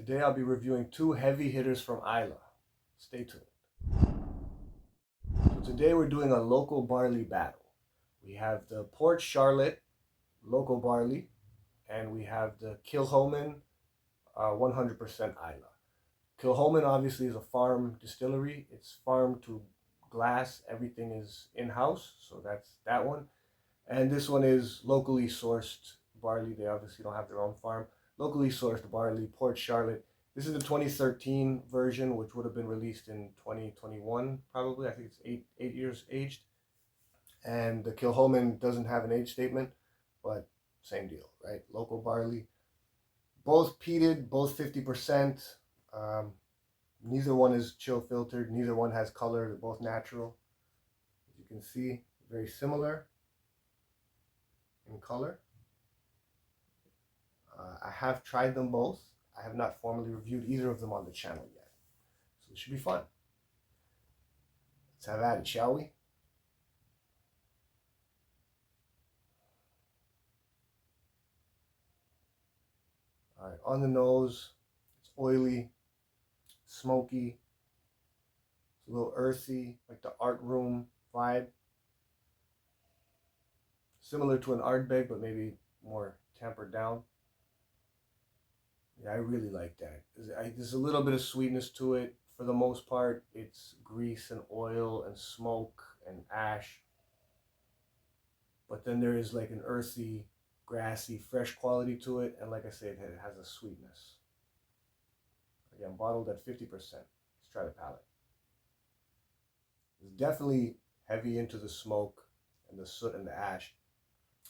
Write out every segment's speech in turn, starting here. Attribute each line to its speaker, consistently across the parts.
Speaker 1: Today I'll be reviewing two heavy hitters from Islay. Stay tuned. So today we're doing a local barley battle. We have the Port Charlotte local barley, and we have the Kilchoman 100% Islay. Kilchoman obviously is a farm distillery. It's farm to glass. Everything is in-house, so that's that one. And this one is locally sourced barley. They obviously don't have their own farm. Locally sourced barley, Port Charlotte. This is the 2013 version, which would have been released in 2021, probably. I think it's eight years aged. And the Kilchoman doesn't have an age statement, but same deal, right? Local barley. Both peated, both 50%. Neither one is chill filtered. Neither one has color. They're both natural. As you can see, very similar in color. I have tried them both. I have not formally reviewed either of them on the channel yet. So it should be fun. Let's have at it, shall we? All right, on the nose, it's oily, smoky, it's a little earthy, like the art room vibe. Similar to an Ardbeg, but maybe more tempered down. Yeah, I really like that. There's a little bit of sweetness to it. For the most part, it's grease and oil and smoke and ash. But then there is like an earthy, grassy, fresh quality to it. And like I said, it has a sweetness. Again, bottled at 50%. Let's try the palate. It's definitely heavy into the smoke and the soot and the ash.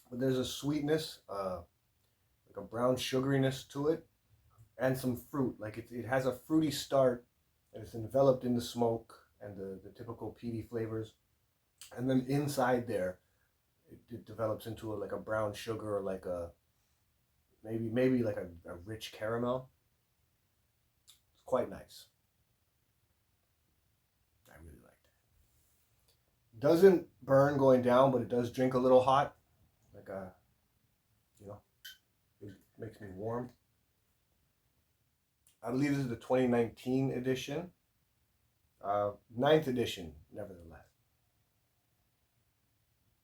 Speaker 1: But there's a sweetness, like a brown sugariness to it. And some fruit, like it has a fruity start, and it's enveloped in the smoke and the typical peaty flavors, and then inside there, it develops into like a brown sugar, or like a maybe like a rich caramel. It's quite nice. I really like that. Doesn't burn going down, but it does drink a little hot, like it makes me warm. I believe this is the 2019 edition. 9th edition, nevertheless.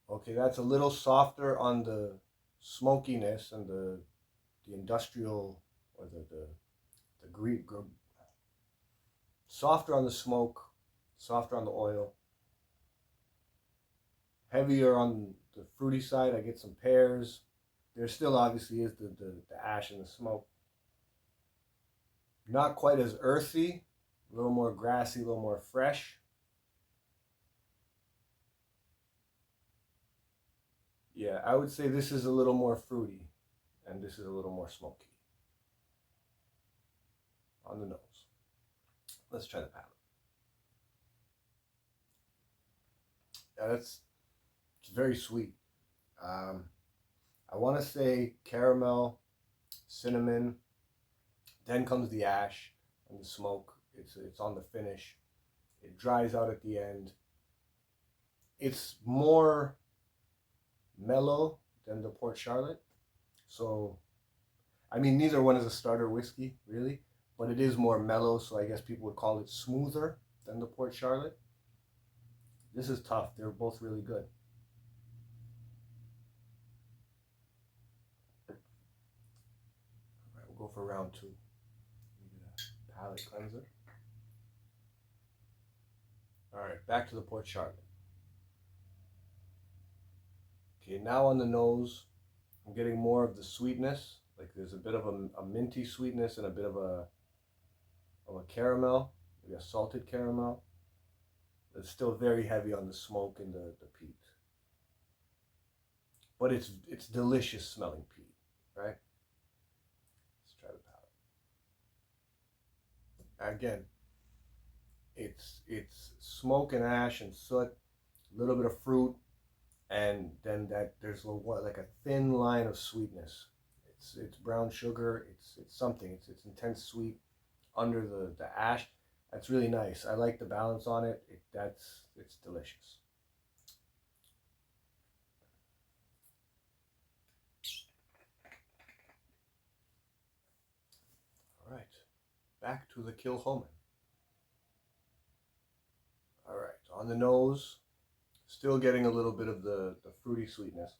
Speaker 1: Okay, that's a little softer on the smokiness and the industrial, or the Greek. Softer on the smoke, softer on the oil. Heavier on the fruity side. I get some pears. There still obviously is the ash and the smoke. Not quite as earthy, a little more grassy, a little more fresh. Yeah, I would say this is a little more fruity, and this is a little more smoky on the nose. Let's try the palate. Yeah, it's very sweet. I want to say caramel, cinnamon. Then comes the ash and the smoke. It's on the finish. It dries out at the end. It's more mellow than the Port Charlotte. So, I mean, neither one is a starter whiskey, really, but it is more mellow, so I guess people would call it smoother than the Port Charlotte. This is tough. They're both really good. All right, we'll go for round two. Palate cleanser. All right, back to the Port Charlotte. Okay, now on the nose, I'm getting more of the sweetness. Like there's a bit of a minty sweetness and a bit of a caramel, maybe a salted caramel. It's still very heavy on the smoke and the peat. But it's delicious smelling peat, right? Let's try the palate. Again, it's smoke and ash and soot, a little bit of fruit, and then there's like a thin line of sweetness. It's brown sugar. It's something. It's intense sweet under the ash. That's really nice. I like the balance on it. It's delicious. All right. back to the Kilchoman. All right, on the nose, still getting a little bit of the fruity sweetness.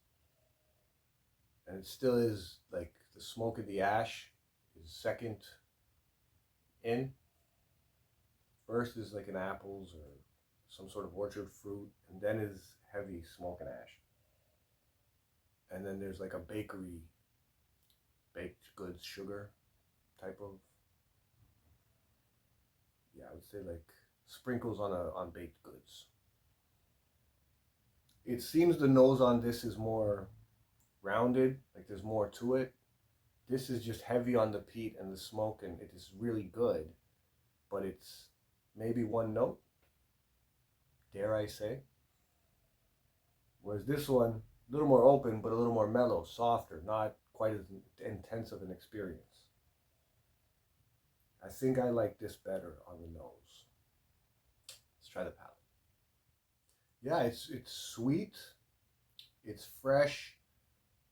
Speaker 1: And it still is like the smoke of the ash is second in. First is like an apples or some sort of orchard fruit, and then is heavy smoke and ash. And then there's like a bakery, baked goods, sugar type of, yeah, I would say like sprinkles on baked goods. It seems the nose on this is more rounded, like there's more to it. This is just heavy on the peat and the smoke, and it is really good, but it's maybe one note, dare I say. Whereas this one, a little more open, but a little more mellow, softer, not quite as intense of an experience. I think I like this better on the nose. Let's try the palate. Yeah, it's sweet, it's fresh,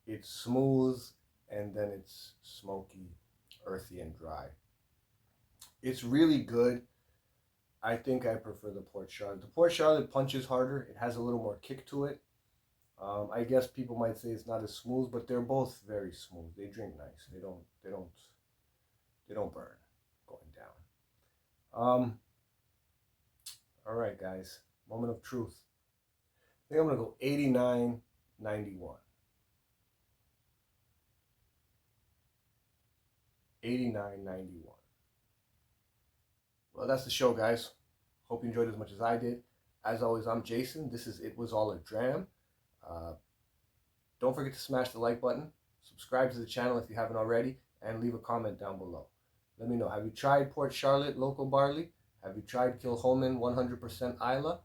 Speaker 1: it's smooth, and then it's smoky, earthy, and dry. It's really good. I think I prefer the Port Charlotte. The Port Charlotte punches harder. It has a little more kick to it. I guess people might say it's not as smooth, but they're both very smooth. They drink nice. They don't burn going down. All right, guys. Moment of truth. I think I'm gonna go 89.91. 89.91. Well, that's the show, guys. Hope you enjoyed as much as I did. As always, I'm Jason. This is It Was All a Dram. Uh, don't forget to smash the like button, subscribe to the channel if you haven't already, and leave a comment down below. Let me know, have you tried Port Charlotte local barley? Have you tried Kilchoman 100% Islay?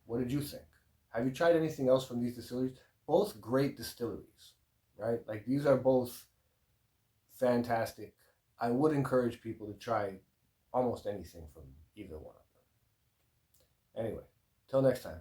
Speaker 1: What did you think? Have you tried anything else from these distilleries? Both great distilleries, right? Like these are both fantastic. I would encourage people to try almost anything from either one of them. Anyway, till next time.